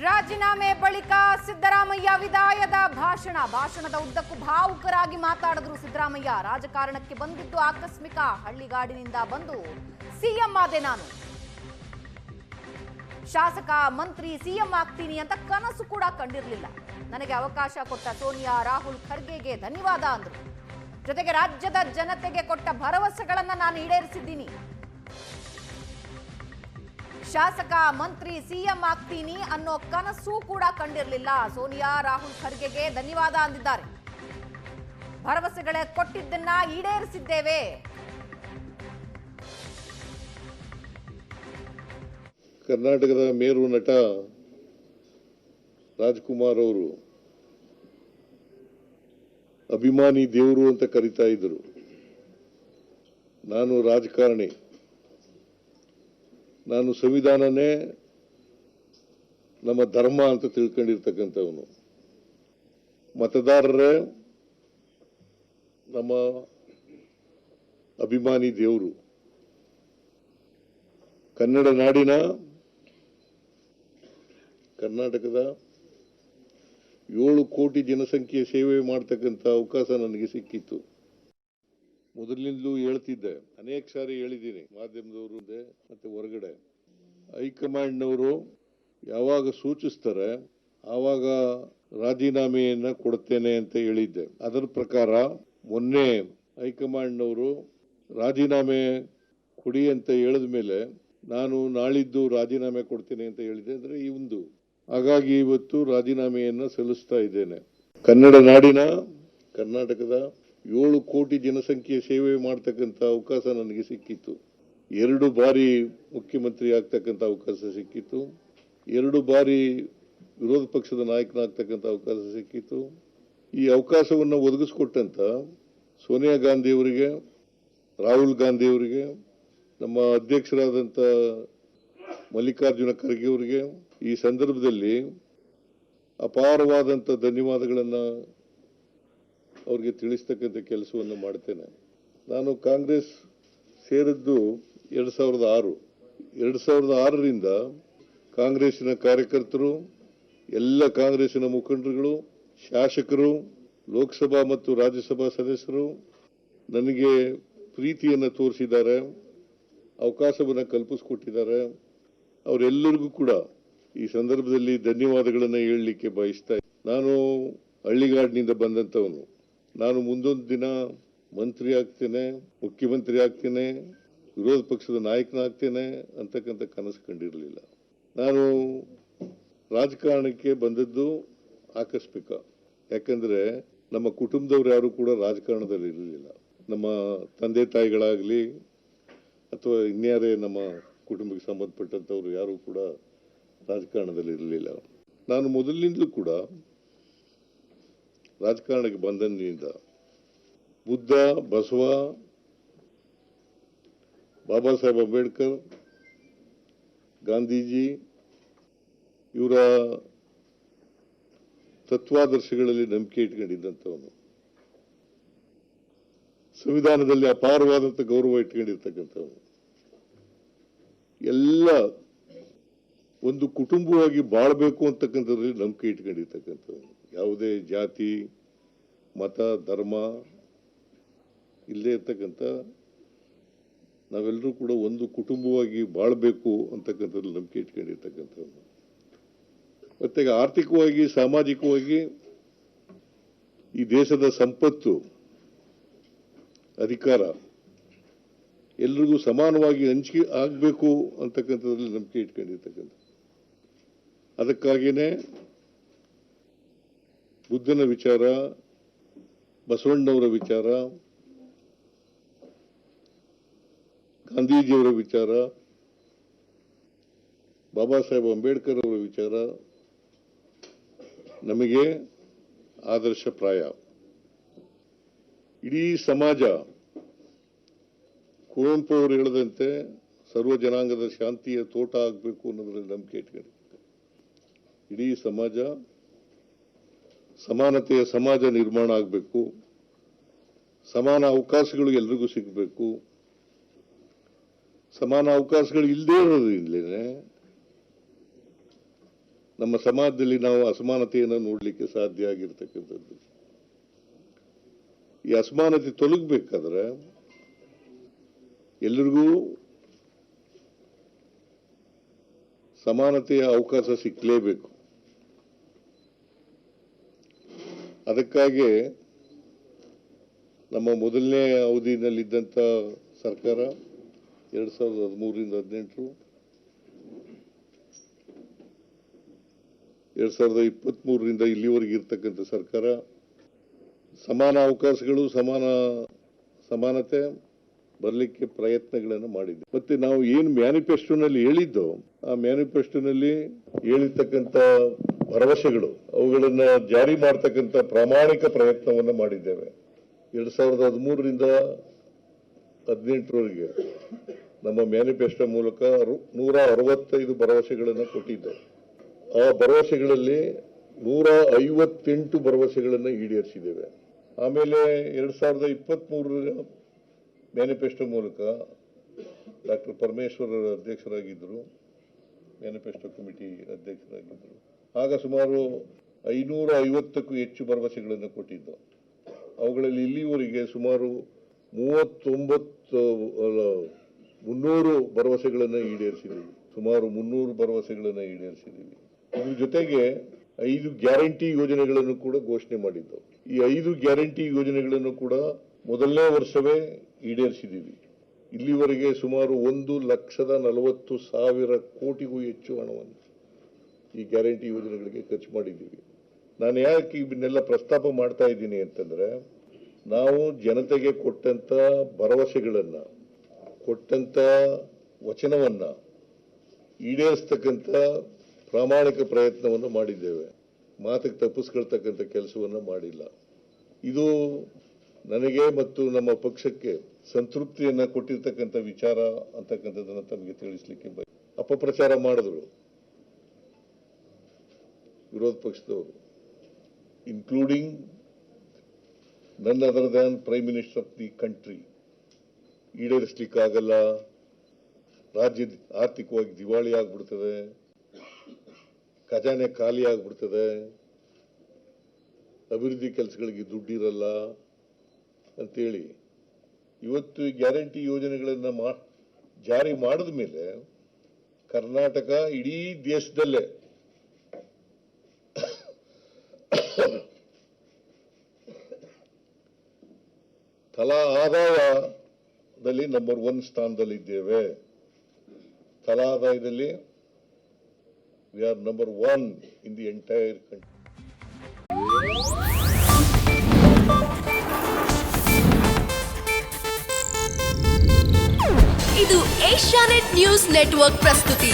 ರಾಜೀನಾಮೆ ಬಳಿಕ ಸಿದ್ದರಾಮಯ್ಯ ವಿದಾಯದ ಭಾಷಣದ ಉದ್ದಕ್ಕೂ ಭಾವುಕರಾಗಿ ಮಾತಾಡಿದ್ರು ಸಿದ್ದರಾಮಯ್ಯ. ರಾಜಕಾರಣಕ್ಕೆ ಬಂದಿದ್ದು ಆಕಸ್ಮಿಕ, ಹಳ್ಳಿಗಾಡಿನಿಂದ ಬಂದು ಸಿಎಂ ಆದೆ ನಾನು, ಶಾಸಕ ಮಂತ್ರಿ ಸಿಎಂ ಆಗ್ತೀನಿ ಅಂತ ಕನಸು ಕೂಡ ಕಂಡಿರಲಿಲ್ಲ. ನನಗೆ ಅವಕಾಶ ಕೊಟ್ಟ ಸೋನಿಯಾ, ರಾಹುಲ್ ಖರ್ಗೆಗೆ ಧನ್ಯವಾದ ಅಂದ್ರು. ಜೊತೆಗೆ ರಾಜ್ಯದ ಜನತೆಗೆ ಕೊಟ್ಟ ಭರವಸೆಗಳನ್ನ ನಾನು ಈಡೇರಿಸಿದ್ದೀನಿ. ಶಾಸಕ ಮಂತ್ರಿ ಸಿಎಂ ಆಗ್ತೀನಿ ಅನ್ನೋ ಕನಸು ಕೂಡ ಕಂಡಿರಲಿಲ್ಲ. ಸೋನಿಯಾ, ರಾಹುಲ್ ಖರ್ಗೆಗೆ ಧನ್ಯವಾದ ಅಂದಿದ್ದಾರೆ. ಭರವಸೆಗಳ ಕೊಟ್ಟಿದ್ದನ್ನ ಈಡೇರಿಸಿದ್ದೇವೆ. ಕರ್ನಾಟಕದ ಮೇರು ನಟ ರಾಜ್ಕುಮಾರ್ ಅವರು ಅಭಿಮಾನಿ ದೇವರು ಅಂತ ಕರೀತಾ ಇದ್ರು. ನಾನು ರಾಜಕಾರಣಿ, ನಾನು ಸಂವಿಧಾನನೇ ನಮ್ಮ ಧರ್ಮ ಅಂತ ತಿಳ್ಕೊಂಡಿರ್ತಕ್ಕಂಥವನು. ಮತದಾರರೇ ನಮ್ಮ ಅಭಿಮಾನಿ ದೇವರು. ಕನ್ನಡ ನಾಡಿನ, ಕರ್ನಾಟಕದ 7 ಕೋಟಿ ಜನಸಂಖ್ಯೆ ಸೇವೆ ಮಾಡತಕ್ಕಂಥ ಅವಕಾಶ ನನಗೆ ಸಿಕ್ಕಿತ್ತು. ಮೊದಲಿನಿಂದಲೂ ಹೇಳ್ತಿದ್ದೆ, ಅನೇಕ ಸಾರಿ ಹೇಳಿದ್ದೀನಿ ಮಾಧ್ಯಮದವರು ಮತ್ತೆ ಹೊರಗಡೆ. ಹೈಕಮಾಂಡ್ನವರು ಯಾವಾಗ ಸೂಚಿಸ್ತಾರೆ ಆವಾಗ ರಾಜೀನಾಮೆಯನ್ನ ಕೊಡುತ್ತೇನೆ ಅಂತ ಹೇಳಿದ್ದೆ. ಅದರ ಪ್ರಕಾರ ಮೊನ್ನೆ ಹೈಕಮಾಂಡ್ನವರು ರಾಜೀನಾಮೆ ಕೊಡಿ ಅಂತ ಹೇಳಿದ ಮೇಲೆ ನಾನು ನಾಳಿದ್ದು ರಾಜೀನಾಮೆ ಕೊಡ್ತೇನೆ ಅಂತ ಹೇಳಿದೆ. ಅಂದ್ರೆ ಈ ಒಂದು ಹಾಗಾಗಿ ಇವತ್ತು ರಾಜೀನಾಮೆಯನ್ನ ಸಲ್ಲಿಸ್ತಾ ಇದ್ದೇನೆ. ಕನ್ನಡ ನಾಡಿನ, ಕರ್ನಾಟಕದ 7 ಕೋಟಿ ಜನಸಂಖ್ಯೆ ಸೇವೆ ಮಾಡತಕ್ಕಂಥ ಅವಕಾಶ ನನಗೆ ಸಿಕ್ಕಿತ್ತು. 2 ಬಾರಿ ಮುಖ್ಯಮಂತ್ರಿ ಆಗ್ತಕ್ಕಂಥ ಅವಕಾಶ ಸಿಕ್ಕಿತ್ತು. 2 ಬಾರಿ ವಿರೋಧ ಪಕ್ಷದ ನಾಯಕನಾಗ್ತಕ್ಕಂಥ ಅವಕಾಶ ಸಿಕ್ಕಿತ್ತು. ಈ ಅವಕಾಶವನ್ನು ಒದಗಿಸಿಕೊಟ್ಟಂತ ಸೋನಿಯಾ ಗಾಂಧಿ ಅವರಿಗೆ, ರಾಹುಲ್ ಗಾಂಧಿ ಅವರಿಗೆ, ನಮ್ಮ ಅಧ್ಯಕ್ಷರಾದಂಥ ಮಲ್ಲಿಕಾರ್ಜುನ ಖರ್ಗೆ ಅವರಿಗೆ ಈ ಸಂದರ್ಭದಲ್ಲಿ ಅಪಾರವಾದಂಥ ಧನ್ಯವಾದಗಳನ್ನು ಅವ್ರಿಗೆ ತಿಳಿಸ್ತಕ್ಕಂಥ ಕೆಲಸವನ್ನು ಮಾಡ್ತೇನೆ. ನಾನು ಕಾಂಗ್ರೆಸ್ ಸೇರಿದ್ದು 2006. 2006ರಿಂದ ಕಾಂಗ್ರೆಸ್ಸಿನ ಕಾರ್ಯಕರ್ತರು, ಎಲ್ಲ ಕಾಂಗ್ರೆಸ್ಸಿನ ಮುಖಂಡರುಗಳು, ಶಾಸಕರು, ಲೋಕಸಭಾ ಮತ್ತು ರಾಜ್ಯಸಭಾ ಸದಸ್ಯರು ನನಗೆ ಪ್ರೀತಿಯನ್ನು ತೋರಿಸಿದ್ದಾರೆ, ಅವಕಾಶವನ್ನು ಕಲ್ಪಿಸಿಕೊಟ್ಟಿದ್ದಾರೆ. ಅವರೆಲ್ಲರಿಗೂ ಕೂಡ ಈ ಸಂದರ್ಭದಲ್ಲಿ ಧನ್ಯವಾದಗಳನ್ನು ಹೇಳಲಿಕ್ಕೆ ಬಯಸ್ತಾ ಇದ್ದೀನಿ. ನಾನು ಹಳ್ಳಿಗಾಡಿನಿಂದ ಬಂದಂಥವನು. ನಾನು ಮುಂದೊಂದು ದಿನ ಮಂತ್ರಿ ಆಗ್ತೇನೆ, ಮುಖ್ಯಮಂತ್ರಿ ಆಗ್ತೇನೆ, ವಿರೋಧ ಪಕ್ಷದ ನಾಯಕನಾಗ್ತೇನೆ ಅಂತಕ್ಕಂಥ ಕನಸು ಕಂಡಿರಲಿಲ್ಲ. ನಾನು ರಾಜಕಾರಣಕ್ಕೆ ಬಂದದ್ದು ಆಕಸ್ಮಿಕ. ಯಾಕಂದ್ರೆ ನಮ್ಮ ಕುಟುಂಬದವರು ಯಾರು ಕೂಡ ರಾಜಕಾರಣದಲ್ಲಿ ಇರಲಿಲ್ಲ. ನಮ್ಮ ತಂದೆ ತಾಯಿಗಳಾಗಲಿ ಅಥವಾ ಇನ್ಯಾರೇ ನಮ್ಮ ಕುಟುಂಬಕ್ಕೆ ಸಂಬಂಧಪಟ್ಟಂಥವ್ರು ಯಾರು ಕೂಡ ರಾಜಕಾರಣದಲ್ಲಿ ಇರಲಿಲ್ಲ. ನಾನು ಮೊದಲಿನಿಂದಲೂ ಕೂಡ ರಾಜಕಾರಣಕ್ಕೆ ಬಂದಂದಿನಿಂದ ಬುದ್ಧ, ಬಸವ, ಬಾಬಾ ಸಾಹೇಬ್ ಅಂಬೇಡ್ಕರ್, ಗಾಂಧೀಜಿ ಇವರ ತತ್ವಾದರ್ಶಗಳಲ್ಲಿ ನಂಬಿಕೆ ಇಟ್ಕೊಂಡಿದ್ದಂಥವನು. ಸಂವಿಧಾನದಲ್ಲಿ ಅಪಾರವಾದಂಥ ಗೌರವ ಇಟ್ಕೊಂಡಿರ್ತಕ್ಕಂಥವನು. ಎಲ್ಲ ಒಂದು ಕುಟುಂಬವಾಗಿ ಬಾಳ್ಬೇಕು ಅಂತಕ್ಕಂಥದ್ರಲ್ಲಿ ನಂಬಿಕೆ ಇಟ್ಕೊಂಡಿರ್ತಕ್ಕಂಥವನು. ಯಾವುದೇ ಜಾತಿ, ಮತ, ಧರ್ಮ ಇಲ್ಲದೆ ಇರ್ತಕ್ಕಂಥ ನಾವೆಲ್ಲರೂ ಕೂಡ ಒಂದು ಕುಟುಂಬವಾಗಿ ಬಾಳ್ಬೇಕು ಅಂತಕ್ಕಂಥದ್ರಲ್ಲಿ ನಂಬಿಕೆ ಇಟ್ಕೊಂಡಿರ್ತಕ್ಕಂಥವನು. ಮತ್ತೆ ಆರ್ಥಿಕವಾಗಿ, ಸಾಮಾಜಿಕವಾಗಿ ಈ ದೇಶದ ಸಂಪತ್ತು, ಅಧಿಕಾರ ಎಲ್ರಿಗೂ ಸಮಾನವಾಗಿ ಹಂಚಿಕೆ ಆಗಬೇಕು ಅಂತಕ್ಕಂಥದ್ರಲ್ಲಿ ನಂಬಿಕೆ ಇಟ್ಕೊಂಡಿರ್ತಕ್ಕಂಥ. ಅದಕ್ಕಾಗಿಯೇ ಬುದ್ಧನ ವಿಚಾರ, ಬಸವಣ್ಣವರ ವಿಚಾರ, ಗಾಂಧೀಜಿಯವರ ವಿಚಾರ, ಬಾಬಾ ಸಾಹೇಬ್ ಅಂಬೇಡ್ಕರ್ ಅವರ ವಿಚಾರ ನಮಗೆ ಆದರ್ಶಪ್ರಾಯ. ಇಡೀ ಸಮಾಜ ಕುವೆಂಪು ಅವರು ಹೇಳಿದಂತೆ ಸರ್ವ ಜನಾಂಗದ ಶಾಂತಿಯ ತೋಟ ಆಗಬೇಕು ಅನ್ನೋದ್ರಲ್ಲಿ ನಂಬಿಕೆ ಇಟ್ಕೊಂಡಿದೆ. ಇಡೀ ಸಮಾಜ ಸಮಾನತೆಯ ಸಮಾಜ ನಿರ್ಮಾಣ ಆಗಬೇಕು, ಸಮಾನ ಅವಕಾಶಗಳು ಎಲ್ರಿಗೂ ಸಿಗಬೇಕು. ಸಮಾನ ಅವಕಾಶಗಳು ಇಲ್ಲದೇ ಇರೋದ್ರಿಂದಲೇ ನಮ್ಮ ಸಮಾಜದಲ್ಲಿ ನಾವು ಅಸಮಾನತೆಯನ್ನು ನೋಡಲಿಕ್ಕೆ ಸಾಧ್ಯ ಆಗಿರ್ತಕ್ಕಂಥದ್ದು. ಈ ಅಸಮಾನತೆ ತೊಲಗಬೇಕಾದ್ರೆ ಎಲ್ಲರಿಗೂ ಸಮಾನತೆಯ ಅವಕಾಶ ಸಿಕ್ಕಲೇಬೇಕು. ಅದಕ್ಕಾಗಿ ನಮ್ಮ ಮೊದಲನೇ ಅವಧಿನಲ್ಲಿದ್ದಂಥ ಸರ್ಕಾರ 2013ರಿಂದ 18 2023ರಿಂದ ಇಲ್ಲಿವರೆಗೆ ಇರ್ತಕ್ಕಂಥ ಸರ್ಕಾರ ಸಮಾನ ಅವಕಾಶಗಳು ಸಮಾನತೆ ಬರಲಿಕ್ಕೆ ಪ್ರಯತ್ನಗಳನ್ನು ಮಾಡಿದೆ. ಮತ್ತೆ ನಾವು ಏನು ಮ್ಯಾನಿಫೆಸ್ಟೋನಲ್ಲಿ ಹೇಳಿದ್ದೋ ಆ ಮ್ಯಾನಿಫೆಸ್ಟೋನಲ್ಲಿ ಹೇಳಿರ್ತಕ್ಕಂಥ ಭರವಸೆಗಳು ಅವುಗಳನ್ನ ಜಾರಿ ಮಾಡತಕ್ಕಂಥ ಪ್ರಾಮಾಣಿಕ ಪ್ರಯತ್ನವನ್ನು ಮಾಡಿದ್ದೇವೆ. 2013ರಿಂದ 18ರವರೆಗೆ ನಮ್ಮ ಮ್ಯಾನಿಫೆಸ್ಟೋ ಮೂಲಕ 165 ಭರವಸೆಗಳನ್ನು ಕೊಟ್ಟಿದ್ದೇವೆ. ಆ ಭರವಸೆಗಳಲ್ಲಿ 158 ಭರವಸೆಗಳನ್ನು ಈಡೇರಿಸಿದ್ದೇವೆ. ಆಮೇಲೆ 2023ರ ಮ್ಯಾನಿಫೆಸ್ಟೋ ಮೂಲಕ ಡಾಕ್ಟರ್ ಪರಮೇಶ್ವರ್ ಅಧ್ಯಕ್ಷರಾಗಿದ್ದರು, ಮ್ಯಾನಿಫೆಸ್ಟೋ ಕಮಿಟಿ ಅಧ್ಯಕ್ಷರಾಗಿದ್ದರು. ಆಗ ಸುಮಾರು 550ಕ್ಕೂ ಹೆಚ್ಚು ಭರವಸೆಗಳನ್ನು ಕೊಟ್ಟಿದ್ದು. ಅವುಗಳಲ್ಲಿ ಇಲ್ಲಿವರೆಗೆ ಸುಮಾರು 300 ಭರವಸೆಗಳನ್ನು ಈಡೇರಿಸಿದ್ದೀವಿ. ಸುಮಾರು 300 ಭರವಸೆಗಳನ್ನು ಈಡೇರಿಸಿದ್ದೀವಿ. ಇದ್ರ ಜೊತೆಗೆ 5 ಗ್ಯಾರಂಟಿ ಯೋಜನೆಗಳನ್ನು ಕೂಡ ಘೋಷಣೆ ಮಾಡಿದ್ದು. ಈ 5 ಗ್ಯಾರಂಟಿ ಯೋಜನೆಗಳನ್ನು ಕೂಡ ಮೊದಲನೇ ವರ್ಷವೇ ಈಡೇರಿಸಿದ್ದೀವಿ. ಇಲ್ಲಿವರೆಗೆ ಸುಮಾರು 1,40,000 ಕೋಟಿಗೂ ಹೆಚ್ಚು ಹಣವನ್ನು ಈ ಗ್ಯಾರಂಟಿ ಯೋಜನೆಗಳಿಗೆ ಖರ್ಚು ಮಾಡಿದ್ದೀವಿ. ನಾನು ಯಾಕೆ ಇವನ್ನೆಲ್ಲ ಪ್ರಸ್ತಾಪ ಮಾಡ್ತಾ ಇದ್ದೀನಿ ಅಂತಂದ್ರೆ, ನಾವು ಜನತೆಗೆ ಕೊಟ್ಟಂತ ಭರವಸೆಗಳನ್ನ, ಕೊಟ್ಟಂತ ವಚನವನ್ನ ಈಡೇರಿಸ್ತಕ್ಕಂಥ ಪ್ರಾಮಾಣಿಕ ಪ್ರಯತ್ನವನ್ನು ಮಾಡಿದ್ದೇವೆ. ಮಾತಿಗೆ ತಪ್ಪಿಸ್ಕೊಳ್ತಕ್ಕಂಥ ಕೆಲಸವನ್ನ ಮಾಡಿಲ್ಲ. ಇದು ನನಗೆ ಮತ್ತು ನಮ್ಮ ಪಕ್ಷಕ್ಕೆ ಸಂತೃಪ್ತಿಯನ್ನ ಕೊಟ್ಟಿರ್ತಕ್ಕಂಥ ವಿಚಾರ ಅಂತಕ್ಕಂಥದ್ದನ್ನ ತಮಗೆ ತಿಳಿಸ್ಲಿಕ್ಕೆ ಅಪಪ್ರಚಾರ ಮಾಡಿದ್ರು ವಿರೋಧ ಪಕ್ಷದವರು, including none other than prime minister of the country. ಈಡೇರಿಸಲಿಕ್ಕಾಗಲ್ಲ, ರಾಜ್ಯ ಆರ್ಥಿಕವಾಗಿ ದಿವಾಳಿ ಆಗ್ಬಿಡ್ತದೆ, ಖಜಾನೆ ಖಾಲಿ ಆಗ್ಬಿಡ್ತದೆ, ಅಭಿವೃದ್ಧಿ ಕೆಲಸಗಳಿಗೆ ದುಡ್ಡಿರಲ್ಲ ಅಂತೇಳಿ ಇವತ್ತು ಈ ಗ್ಯಾರಂಟಿ ಯೋಜನೆಗಳನ್ನ ಜಾರಿ ಮಾಡಿದ ಮೇಲೆ ಕರ್ನಾಟಕ ಇಡೀ ದೇಶದಲ್ಲೇ ತಲಾ ಆದಾಯದಲ್ಲಿ ನಂಬರ್ 1 ಸ್ಥಾನದಲ್ಲಿದ್ದೇವೆ. ತಲಾ ಆದಾಯದಲ್ಲಿ we are number 1 in the entire country. ಇದು ಏಷ್ಯಾನೆಟ್ ನ್ಯೂಸ್ ನೆಟ್ವರ್ಕ್ ಪ್ರಸ್ತುತಿ.